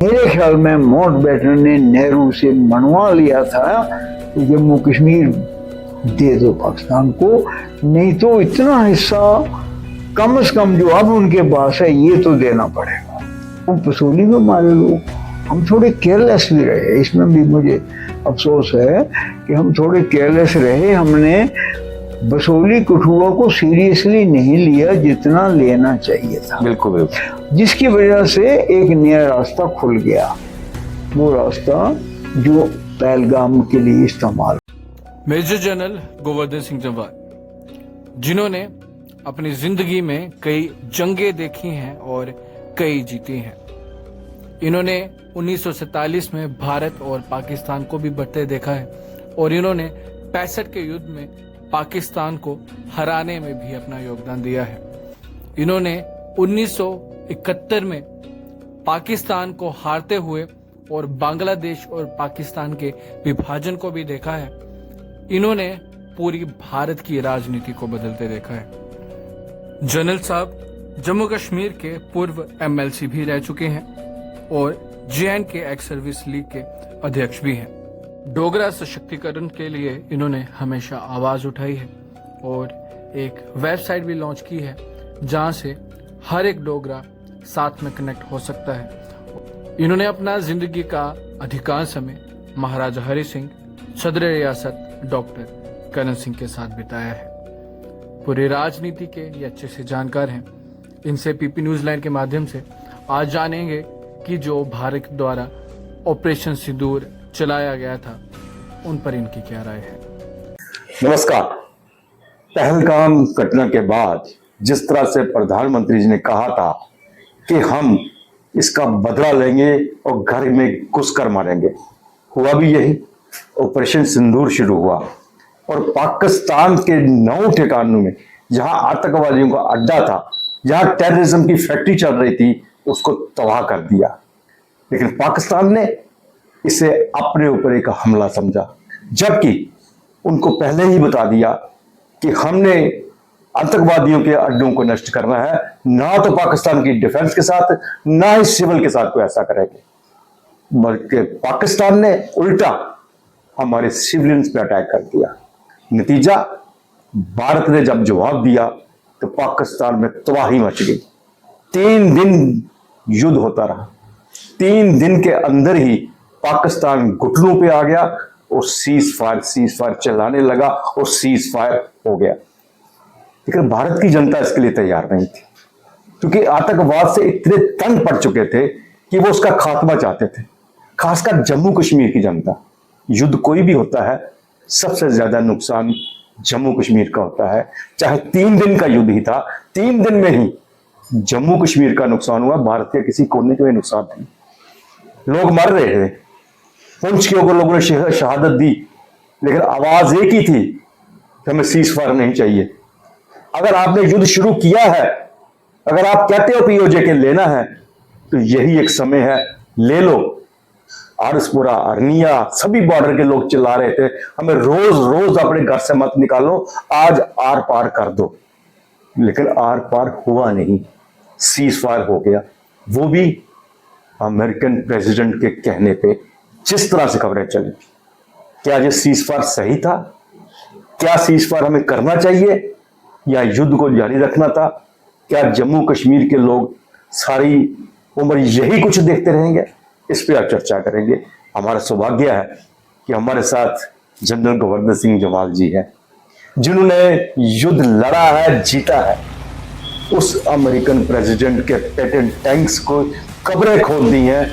मेरे ख्याल में माउंटबेटन ने नेहरू से मनवा लिया था कि जम्मू कश्मीर दे दो पाकिस्तान को, नहीं तो इतना हिस्सा कम से कम जो अब उनके पास है ये तो देना पड़ेगा। हम पसूली में हमारे लोग, हम थोड़े केयरलेस भी रहे, इसमें भी मुझे अफसोस है कि हम थोड़े केयरलेस रहे। हमने बसोली कठुआ को सीरियसली नहीं लिया जितना लेना चाहिए था। बिल्कुल बिल्कुल। जिसकी वजह से एक नया रास्ता खुल गया, वो रास्ता जो पहलगाम के लिए इस्तेमाल। मेजर जनरल गोवर्धन सिंह जम्वाल, जिन्होंने अपनी जिंदगी में कई जंगें देखी हैं और कई जीती हैं। इन्होंने 1947 में भारत और पाकिस्तान को भी बढ़ते देखा है और इन्होंने 65 के युद्ध में पाकिस्तान को हराने में भी अपना योगदान दिया है। इन्होंने 1971 में पाकिस्तान को हारते हुए और बांग्लादेश और पाकिस्तान के विभाजन को भी देखा है। इन्होंने पूरी भारत की राजनीति को बदलते देखा है। जनरल साहब जम्मू कश्मीर के पूर्व एमएलसी भी रह चुके हैं और JNK एक्स सर्विस लीग के अध्यक्ष भी हैं। डोगरा सशक्तिकरण के लिए इन्होंने हमेशा आवाज उठाई है और एक वेबसाइट भी लॉन्च की है जहां से हर एक डोगरा साथ में कनेक्ट हो सकता है। इन्होंने अपना जिंदगी का अधिकांश समय महाराजा हरि सिंह, सदर रियासत डॉक्टर करण सिंह के साथ बिताया है। पूरी राजनीति के ये अच्छे से जानकार हैं। इनसे PP न्यूज लाइन के माध्यम से आज जानेंगे कि जो भारत द्वारा ऑपरेशन सिंदूर चलाया गया था उन पर इनकी क्या राय है। नमस्कार। पहलगाम घटना के बाद जिस तरह से प्रधानमंत्री जी ने कहा था कि हम इसका बदला लेंगे और घर में घुसकर मारेंगे, हुआ भी यही। ऑपरेशन सिंदूर शुरू हुआ और पाकिस्तान के 9 ठिकानों में जहां आतंकवादियों का अड्डा था, जहां टेररिज्म की फैक्ट्री चल रही थी, उसको तबाह कर दिया। लेकिन पाकिस्तान ने इसे अपने ऊपर एक हमला समझा, जबकि उनको पहले ही बता दिया कि हमने आतंकवादियों के अड्डों को नष्ट करना है, ना तो पाकिस्तान की डिफेंस के साथ ना ही सिविल के साथ कोई ऐसा करेंगे, बल्कि पाकिस्तान ने उल्टा हमारे सिविलियंस पे अटैक कर दिया। नतीजा, भारत ने जब जवाब दिया तो पाकिस्तान में तबाही मच गई। 3 दिन युद्ध होता रहा। 3 दिन के अंदर ही पाकिस्तान घुटनों पे आ गया और सीज फायर चलाने लगा और सीज फायर हो गया। लेकिन भारत की जनता इसके लिए तैयार नहीं थी, क्योंकि आतंकवाद से इतने तंग पड़ चुके थे कि वो उसका खात्मा चाहते थे। खासकर जम्मू कश्मीर की जनता। युद्ध कोई भी होता है, सबसे ज्यादा नुकसान जम्मू कश्मीर का होता है। चाहे 3 दिन का युद्ध ही था, 3 दिन में ही जम्मू कश्मीर का नुकसान हुआ, भारत के किसी कोने का नुकसान नहीं। लोग मर रहे थे, पुंछ के ऊपर लोगों ने शहादत दी, लेकिन आवाज एक ही थी कि हमें सीज फायर नहीं चाहिए। अगर आपने युद्ध शुरू किया है, अगर आप कहते हो POJ के लेना है, तो यही एक समय है, ले लो। आरसपुरा, अरनिया, सभी बॉर्डर के लोग चिल्ला रहे थे हमें रोज रोज अपने घर से मत निकालो, आज आर पार कर दो। लेकिन आर पार हुआ नहीं, सीज फायर हो गया, वो भी अमेरिकन प्रेसिडेंट के कहने पे। जिस तरह से खबरें चली, क्या ये सीज फायर सही था? क्या सीज फायर हमें करना चाहिए या युद्ध को जारी रखना था? क्या जम्मू कश्मीर के लोग सारी उम्र यही कुछ देखते रहेंगे? इस पे आप चर्चा करेंगे। हमारा सौभाग्य है कि हमारे साथ जनरल गोवर्धन सिंह जम्वाल जी हैं, जिन्होंने युद्ध लड़ा है, जीता है। उस अमेरिकन प्रेसिडेंट के पेटेंट टैंक्स को कब्रें खोद दी हैं,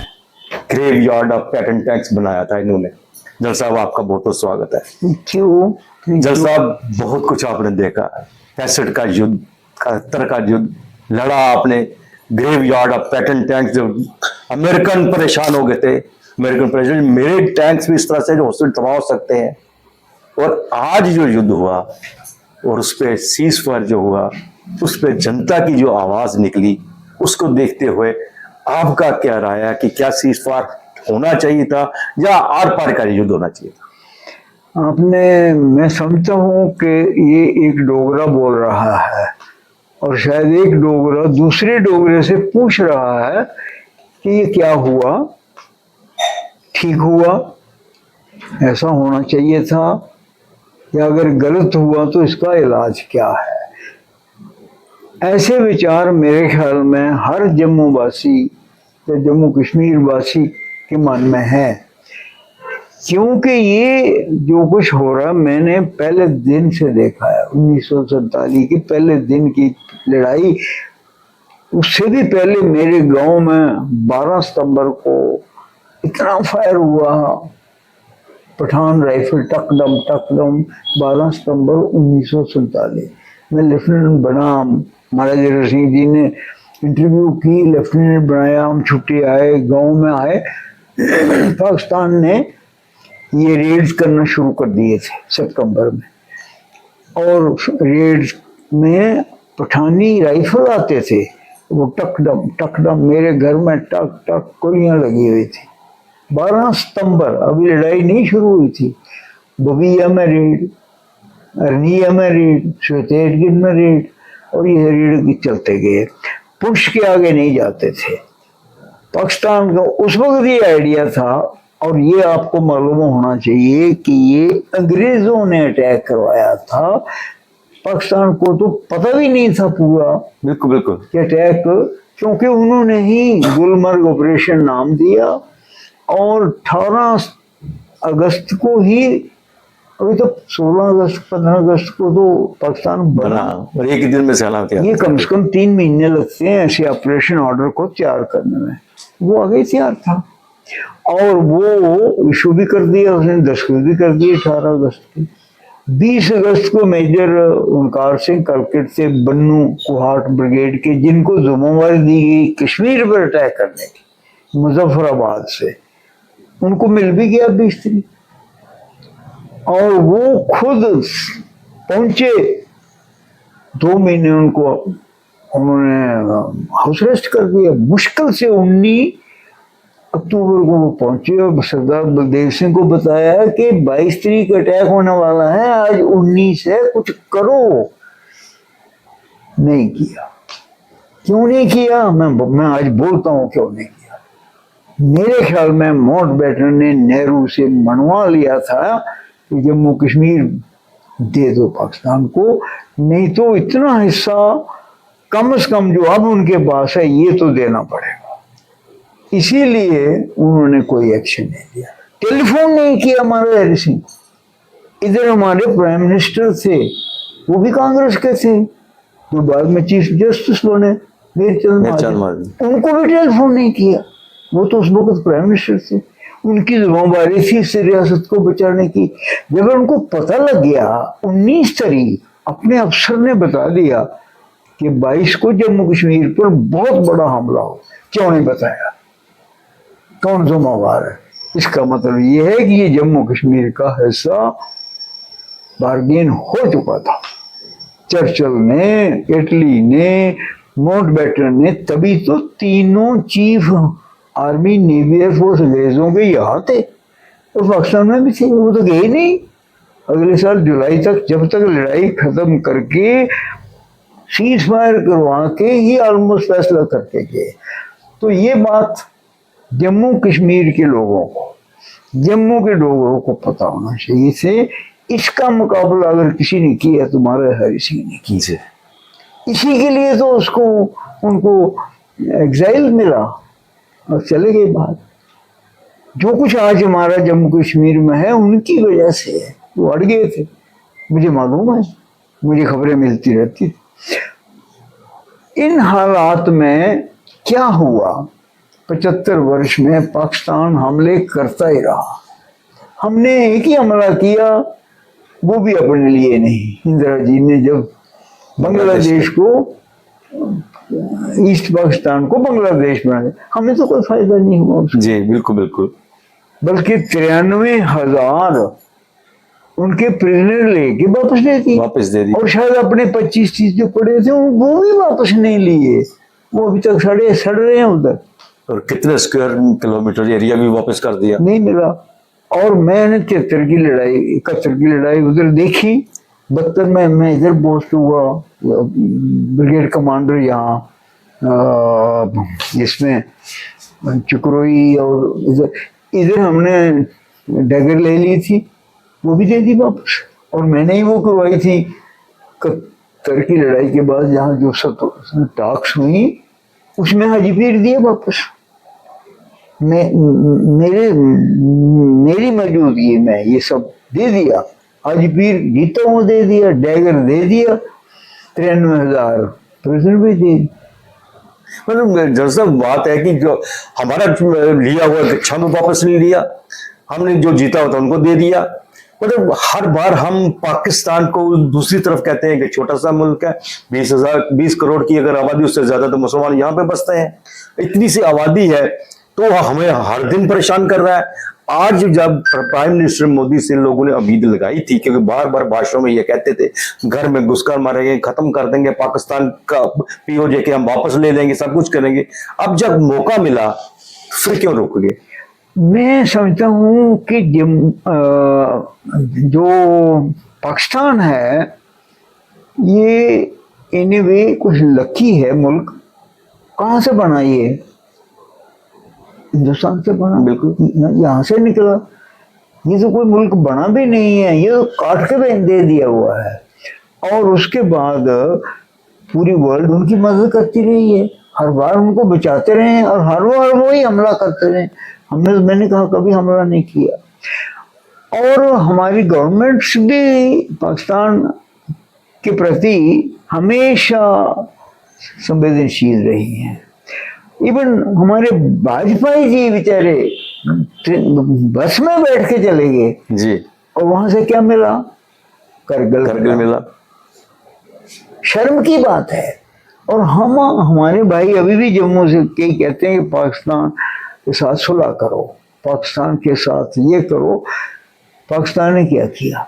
graveyard of Patton tanks बनाया था इन्होंने। जनरल साहब, आपका बहुत बहुत स्वागत है। क्यों जनरल साहब, बहुत कुछ आपने देखा है। 65 का युद्ध, 71 का युद्ध लड़ा आपने। Graveyard of Patton tanks, जो अमेरिकन परेशान हो गए थे, अमेरिकन प्रेसिडेंट, मेरे टैंक्स भी इस तरह से जो हॉस्पिटल तबाह हो सकते हैं। और आज जो युद्ध हुआ और उस पर सीज फायर जो हुआ, उस पर जनता की जो आवाज निकली, उसको देखते हुए आपका क्या राय है कि क्या सीज फायर होना चाहिए था या आर पार का युद्ध होना चाहिए था? मैं समझता हूँ कि ये एक डोगरा बोल रहा है और शायद एक डोगरा दूसरे डोगरे से पूछ रहा है कि ये क्या हुआ ठीक हुआ, ऐसा होना चाहिए था, या अगर गलत हुआ तो इसका इलाज क्या है। ऐसे विचार मेरे ख्याल में हर जम्मू वासी या जम्मू कश्मीर वासी के मन में है, क्योंकि ये जो कुछ हो रहा मैंने पहले दिन से देखा है। 1947 के पहले दिन की लड़ाई, उससे भी पहले मेरे गांव में 12 सितंबर को इतना फायर हुआ, पठान राइफल टकदम टकदम। 12 सितंबर 1947 में लेफ्टिनेंट बना, महाराजा वीर सिंह जी ने इंटरव्यू की, लेफ्टिनेंट बनाया, हम छुट्टी आए, गांव में आए। पाकिस्तान ने ये रेड्स करना शुरू कर दिए थे सितंबर में, और रेड्स में पठानी राइफल आते थे, वो टकदम टकदम मेरे घर में टक टक गोलियां लगी हुई थी। 12 सितंबर, अभी लड़ाई नहीं शुरू हुई थी। बबिया में रेड, अरनिया में रेड, श्वेतेरगिर में रेड, और ये रेड चलते गए, पुश के आगे नहीं जाते थे। पाकिस्तान का उस वक्त ये आइडिया था, और ये आपको मालूम होना चाहिए कि ये अंग्रेजों ने अटैक करवाया था। पाकिस्तान को तो पता भी नहीं था पूरा, बिल्कुल बिल्कुल, कि अटैक, क्योंकि उन्होंने ही गुलमर्ग ऑपरेशन नाम दिया, और 18 अगस्त को ही, अभी तो 16 अगस्त 15 अगस्त को तो पाकिस्तान बना, और एक ही दिन में से हालात ये कम से कम 3 महीने लगते हैं ऐसे ऑपरेशन ऑर्डर को तैयार करने में। वो आगे तैयार था, और वो इशू भी कर दिया उसने, दस्तखत भी कर दिए 18 अगस्त की। 20 अगस्त को मेजर ओंकार सिंह कलकट से बन्नू कुहाट ब्रिगेड के, जिनको जिम्मेवारी दी गई कश्मीर पर अटैक करने की मुजफ्फराबाद से, उनको मिल भी गया 20 तारीख, और वो खुद पहुंचे। 2 महीने उनको उन्होंने हाउस अरेस्ट कर दिया। मुश्किल से 19 अक्टूबर को वो पहुंचे, और सरदार बलदेव सिंह को बताया कि 22 तारीख अटैक होने वाला है, आज 19 है, कुछ करो। नहीं किया। क्यों नहीं किया, मैं आज बोलता हूं क्यों नहीं किया। मेरे ख्याल में माउंटबेटन ने नेहरू से मनवा लिया था कि जम्मू कश्मीर दे दो पाकिस्तान को, नहीं तो इतना हिस्सा कम से कम जो अब उनके पास है ये तो देना पड़ेगा। इसीलिए उन्होंने कोई एक्शन नहीं लिया। टेलीफोन नहीं किया महाराजा हरि सिंह। इधर हमारे प्राइम मिनिस्टर थे, वो भी कांग्रेस के थे, जो बाद में चीफ जस्टिस बने, मीरचंद महाजन, उनको भी टेलीफोन नहीं किया। वो तो उस वक्त प्राइम मिनिस्टर थे, उनकी जिम्मेदारी थी इस रियासत को बचाने की। जब उनको पता लग गया 19 तारीख, अपने अफसर ने बता दिया कि 22 को जम्मू कश्मीर पर बहुत बड़ा हमला हो, क्यों नहीं बताया, कौन जिम्मेवार है। इसका मतलब ये है कि ये जम्मू कश्मीर का हिस्सा बार्गेन हो चुका था। चर्चिल ने, इटली ने, माउंटबेटन ने, तभी तो तीनों चीफ आर्मी नेवी एयरफोर्स अंग्रेजों के यहाँ थे, और पाकिस्तान में भी थे, वो तो गए नहीं। अगले साल जुलाई तक, जब तक लड़ाई खत्म करके सीज फायर करवा के ही ऑलमोस्ट फैसला करके गए। तो ये बात जम्मू कश्मीर के लोगों को, जम्मू के लोगों को पता होना चाहिए से। इसका मुकाबला अगर किसी ने किया तो महाराजा हरि सिंह ने की। इसी के लिए तो उसको, उनको एग्जाइल मिला और चले गए बाहर। जो कुछ आज हमारा जम्मू कश्मीर में है उनकी वजह से है, वो अड़ गए थे, मुझे मालूम है, मुझे खबरें मिलती रहती थी। इन हालात में क्या हुआ, 75 वर्ष में पाकिस्तान हमले करता ही रहा। हमने एक ही हमला किया, वो भी अपने लिए नहीं। इंदिरा जी ने जब बांग्लादेश को, ईस्ट पाकिस्तान को बांग्लादेश बना दिया, हमें तो कोई फायदा नहीं हुआ उसका। जी बिल्कुल बिल्कुल, बल्कि 93,000 उनके प्रिजनर लेके वापस दे दी, और शायद अपने 25-30 जो पड़े थे वो भी वापस नहीं लिए, वो अभी तक सड़ रहे हैं उधर। और कितने स्क्वायर किलोमीटर एरिया भी वापस कर दिया, नहीं मिला। और मैंने 73 की लड़ाई, 71 की लड़ाई उधर देखी। 72 में मैं इधर पोस्ट हुआ, ब्रिगेड कमांडर यहाँ इसमें चुकरोई, और इधर इधर हमने डगर ले ली थी, वो भी दे दी वापस। और मैंने ही वो करवाई थी कत्तर की लड़ाई के बाद, जहाँ जो टॉक्स हुई उसमें हाजी पीर दिए वापस। मेरी मौजूदगी में ये सब दे दिया। हाजी पीर जीता वो दे दिया, डैगर दे दिया, 93,000 प्रेजेंट भी दे दी। मतलब जैसा बात है कि जो हमारा लिया हुआ दीक्षा में वापस नहीं लिया, हमने जो जीता होता उनको दे दिया। मतलब हर बार हम पाकिस्तान को दूसरी तरफ कहते हैं कि छोटा सा मुल्क है, 20 करोड़ की अगर आबादी, उससे ज्यादा तो मुसलमान यहाँ पे बसते हैं। इतनी सी आबादी है तो हमें हर दिन परेशान कर रहा है। आज जब प्राइम मिनिस्टर मोदी से लोगों ने उम्मीद लगाई थी, क्योंकि बार बार भाषणों में ये कहते थे घर में घुसकर मारेंगे, खत्म कर देंगे पाकिस्तान का पीओजे के, हम वापस ले लेंगे, सब कुछ करेंगे। अब जब मौका मिला फिर क्यों रुक गए? मैं समझता हूँ कि जो पाकिस्तान है ये इन ए वे कुछ लकी है मुल्क। कहाँ से बना ये? हिंदुस्तान से बना, बिल्कुल यहाँ से निकला। ये तो कोई मुल्क बना भी नहीं है, ये तो काट के दे दिया हुआ है। और उसके बाद पूरी वर्ल्ड उनकी मदद करती रही है, हर बार उनको बचाते रहे और हर बार वो ही हमला करते रहे। मैंने कहा कभी हमला नहीं किया। और हमारी गवर्नमेंट्स भी पाकिस्तान के प्रति हमेशा संवेदनशील रही हैं। इवन हमारे वाजपेयी जी बेचारे बस में बैठ के चले गए जी, और वहां से क्या मिला? करगिल मिला। शर्म की बात है। और हमारे भाई अभी भी जम्मू से कई कहते हैं कि पाकिस्तान के साथ सुलह करो, पाकिस्तान के साथ ये करो। पाकिस्तान ने क्या किया?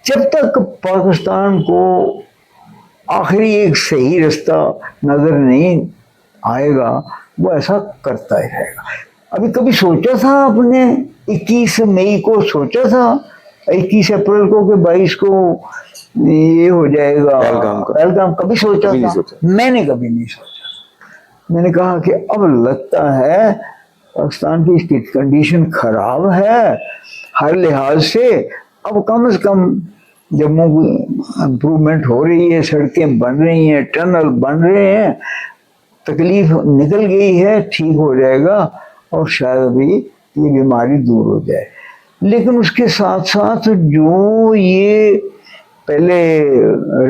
जब तक पाकिस्तान को आखिरी एक सही रास्ता नजर नहीं आएगा वो ऐसा करता ही रहेगा। अभी कभी सोचा था आपने 21 मई को सोचा था, 21 अप्रैल को कि 22 को ये हो जाएगा पहलगाम? कभी सोचा था? मैंने कभी नहीं सोचा। मैंने कहा कि अब लगता है पाकिस्तान की कंडीशन खराब है हर लिहाज से। अब कम से कम जम्मू की इम्प्रूवमेंट हो रही है, सड़कें बन रही हैं, टनल बन रहे हैं, तकलीफ निकल गई है, ठीक हो जाएगा और शायद अभी ये बीमारी दूर हो जाए। लेकिन उसके साथ साथ जो ये पहले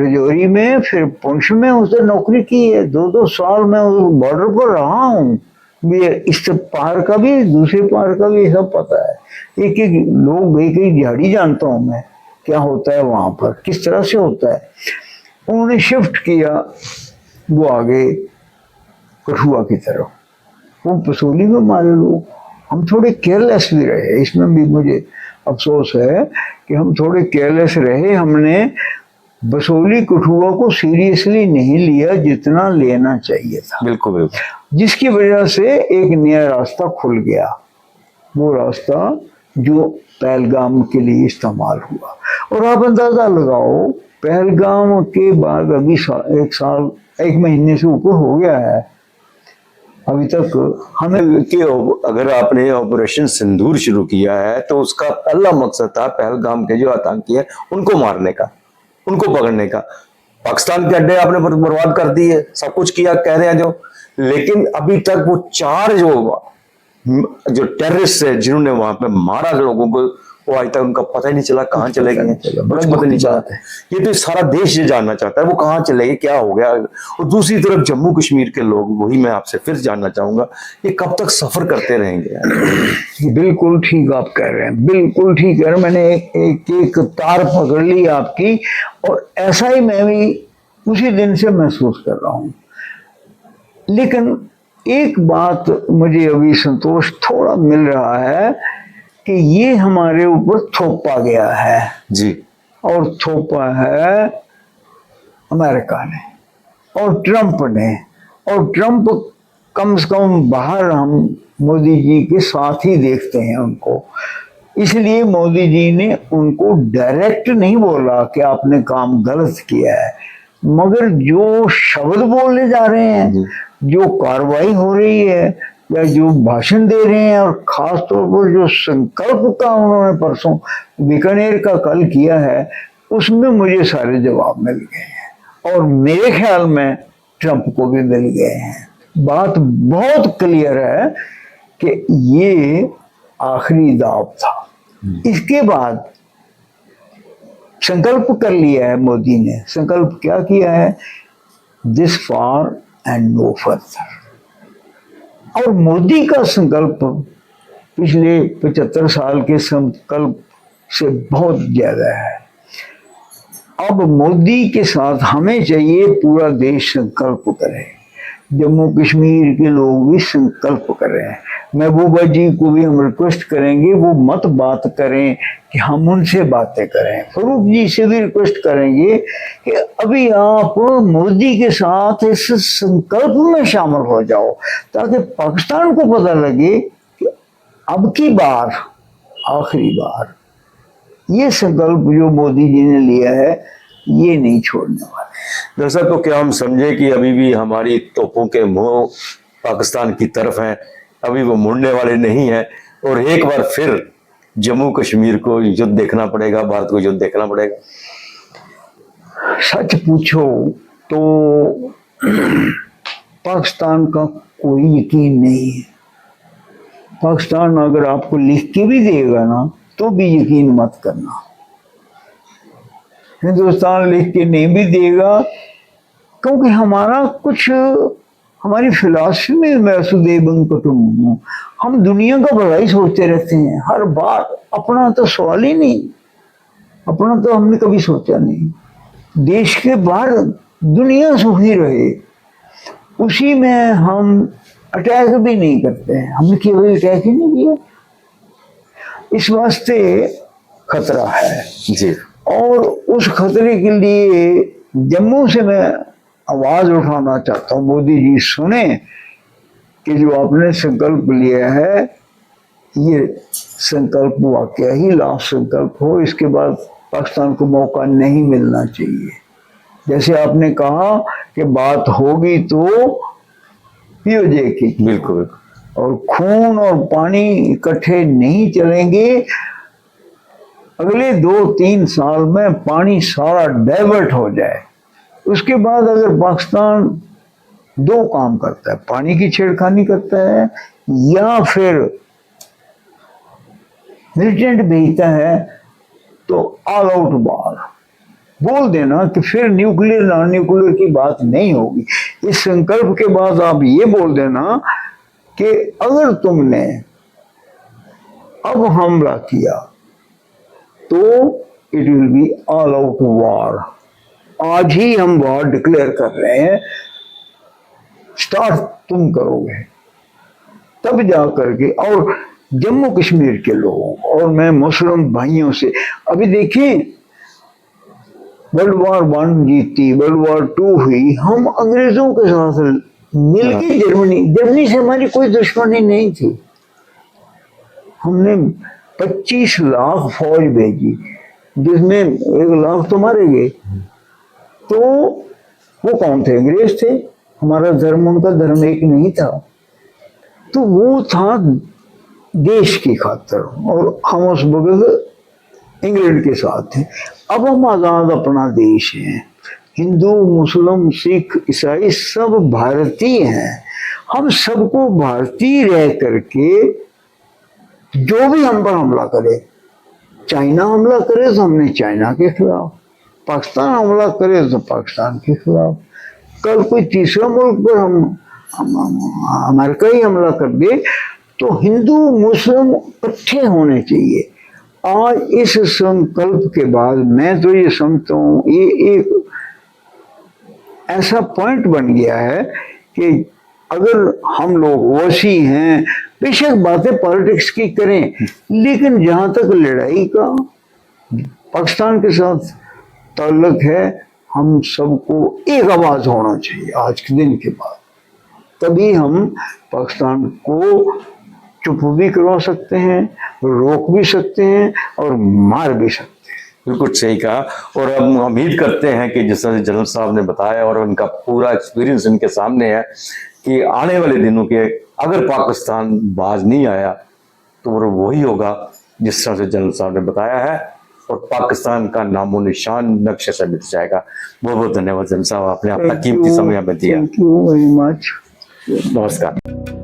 रजौरी में फिर पुंछ में उसने नौकरी की है, 2-2 साल मैं उस बॉर्डर पर रहा हूँ। ये इस पार का भी दूसरे पार का भी सब पता है। एक एक लोग एक एक झाड़ी जानता हूँ मैं, क्या होता है वहां पर, किस तरह से होता है। उन्होंने शिफ्ट किया वो आगे कठुआ की तरफ, वो पसोली में मारे लोग। हम थोड़े केयरलेस भी रहे, इसमें भी मुझे अफसोस है कि हम थोड़े केयरलेस रहे। हमने बसोली कठुआ को सीरियसली नहीं लिया जितना लेना चाहिए था। बिल्कुल बिल्कुल। जिसकी वजह से एक नया रास्ता खुल गया, वो रास्ता जो पहलगाम के लिए इस्तेमाल हुआ। और आप अंदाजा लगाओ पहलगाम के बाद अभी 1 महीने से ऊपर हो गया है, अभी तक हमें कि अगर आपने ऑपरेशन सिंदूर शुरू किया है तो उसका पहला मकसद था पहलगाम के जो आतंकी है उनको मारने का, उनको पकड़ने का। पाकिस्तान के अड्डे आपने बर्बाद कर दिए, सब कुछ किया कह रहे हैं जो, लेकिन अभी तक वो 4 जो टेररिस्ट है जिन्होंने वहां पे मारा लोगों को, वो आज तक उनका पता ही नहीं चला कहाँ चले गए, कुछ पता नहीं चला। ये तो सारा देश ये जानना चाहता है वो कहाँ चले गए, क्या हो गया। और दूसरी तरफ जम्मू कश्मीर के लोग, वही मैं आपसे फिर जानना चाहूंगा, ये कब तक सफर करते रहेंगे? बिल्कुल ठीक आप कह रहे हैं, बिल्कुल ठीक है। मैंने एक तार पकड़ ली आपकी, और ऐसा ही मैं भी उसी दिन से महसूस कर रहा हूँ। लेकिन एक बात मुझे अभी संतोष थोड़ा मिल रहा है कि ये हमारे ऊपर थोपा गया है जी, और थोपा है अमेरिका ने और ट्रंप ने। और ट्रंप कम से कम बाहर हम मोदी जी के साथ ही देखते हैं उनको, इसलिए मोदी जी ने उनको डायरेक्ट नहीं बोला कि आपने काम गलत किया है, मगर जो शब्द बोलने जा रहे हैं, जो कार्रवाई हो रही है, या जो भाषण दे रहे हैं, और खास तौर पर जो संकल्प का उन्होंने परसों बीकानेर का कल किया है, उसमें मुझे सारे जवाब मिल गए हैं और मेरे ख्याल में ट्रंप को भी मिल गए हैं। बात बहुत क्लियर है कि ये आखिरी दाव था। इसके बाद संकल्प कर लिया है मोदी ने। संकल्प क्या किया है? This far and no further. और मोदी का संकल्प पिछले 75 साल के संकल्प से बहुत ज्यादा है। अब मोदी के साथ हमें चाहिए पूरा देश संकल्प करे, जम्मू कश्मीर के लोग भी संकल्प करें। महबूबा जी को भी हम रिक्वेस्ट करेंगे वो मत बात करें कि हम उनसे बातें करें। फरूक जी से भी रिक्वेस्ट करेंगे कि अभी आप मोदी के साथ इस संकल्प में शामिल हो जाओ, ताकि पाकिस्तान को पता लगे कि अब की बार आखिरी बार ये संकल्प जो मोदी जी ने लिया है ये नहीं छोड़ने वाले। दरअसल तो क्या हम समझे कि अभी भी हमारी तोपों के मुंह पाकिस्तान की तरफ हैं, अभी वो मुड़ने वाले नहीं हैं, और एक बार फिर जम्मू कश्मीर को युद्ध देखना पड़ेगा, भारत को युद्ध देखना पड़ेगा। सच पूछो तो पाकिस्तान का कोई यकीन नहीं है। पाकिस्तान अगर आपको लिख के भी देगा ना तो भी यकीन मत करना। हिंदुस्तान लिख के नहीं भी देगा, क्योंकि हमारा कुछ हमारी फिलॉसफी में वसुदैवं कुटुंबकम्, हम दुनिया का भला ही सोचते रहते हैं हर बार। अपना तो सवाल ही नहीं, अपना तो हमने कभी सोचा नहीं। देश के बाहर दुनिया सुखी रहे, उसी में हम अटैक भी नहीं करते हैं। हमने केवल अटैक ही नहीं किया। इस वास्ते खतरा है जी। और उस खतरे के लिए जम्मू से मैं आवाज उठाना चाहता हूँ, मोदी जी सुने कि जो आपने संकल्प लिया है ये संकल्प वाकया ही लास्ट संकल्प हो। इसके बाद पाकिस्तान को मौका नहीं मिलना चाहिए। जैसे आपने कहा कि बात होगी तो पीओजे की, बिल्कुल, और खून और पानी इकट्ठे नहीं चलेंगे। अगले 2-3 साल में पानी सारा डाइवर्ट हो जाए, उसके बाद अगर पाकिस्तान दो काम करता है, पानी की छेड़खानी करता है या फिर मिलिटेंट भेजता है, तो ऑल आउट वार बोल देना कि फिर न्यूक्लियर नॉन न्यूक्लियर की बात नहीं होगी। इस संकल्प के बाद आप ये बोल देना कि अगर तुमने अब हमला किया तो it will be all out war. आज ही हम वॉर डिक्लेयर कर रहे हैं, स्टार्ट तुम करोगे तब जा करके। और जम्मू कश्मीर के लोगों और मैं मुस्लिम भाइयों से, अभी देखिए वर्ल्ड वॉर 1 जीती, वर्ल्ड वॉर 2 हुई, हम अंग्रेजों के साथ मिलके जर्मनी से हमारी कोई दुश्मनी नहीं थी। हमने 25 लाख फौज भेजी, जिसमें 1 लाख तो मारे गए। तो वो कौन थे? अंग्रेज थे। हमारा धर्म उनका धर्म एक नहीं था। तो वो था देश की खातिर, और हम उस वक्त इंग्लैंड के साथ थे। अब हम आजाद अपना देश हैं, हिंदू मुस्लिम सिख ईसाई सब भारतीय हैं। हम सबको भारतीय रह करके जो भी हम पर हमला करे, चाइना हमला करे तो हमने चाइना के खिलाफ, पाकिस्तान हमला करे तो पाकिस्तान के खिलाफ, कल कोई तीसरा मुल्क पर हम अमेरिका ही हमला कर दे तो हिंदू मुस्लिम इकट्ठे होने चाहिए। आज इस संकल्प के बाद मैं तो ये समझता हूँ ये एक ऐसा पॉइंट बन गया है कि अगर हम लोग वसी हैं, बेशक बातें पॉलिटिक्स की करें, लेकिन जहां तक लड़ाई का पाकिस्तान के साथ ताल्लुक है, हम सबको एक आवाज होना चाहिए आज के दिन के बाद। तभी हम पाकिस्तान को चुप भी करवा सकते हैं, रोक भी सकते हैं और मार भी सकते हैं। बिल्कुल सही कहा। और अब उम्मीद करते हैं कि जिस तरह जनरल साहब ने बताया और उनका पूरा एक्सपीरियंस इनके सामने है, कि आने वाले दिनों के अगर पाकिस्तान बाज नहीं आया तो वो वही होगा जिस तरह से जनरल साहब ने बताया है, और पाकिस्तान का नामो निशान नक्शे से मिट जाएगा। बहुत बहुत धन्यवाद जनरल साहब, आपने अपना कीमती समय हमें दिया। Thank you very much. नमस्कार।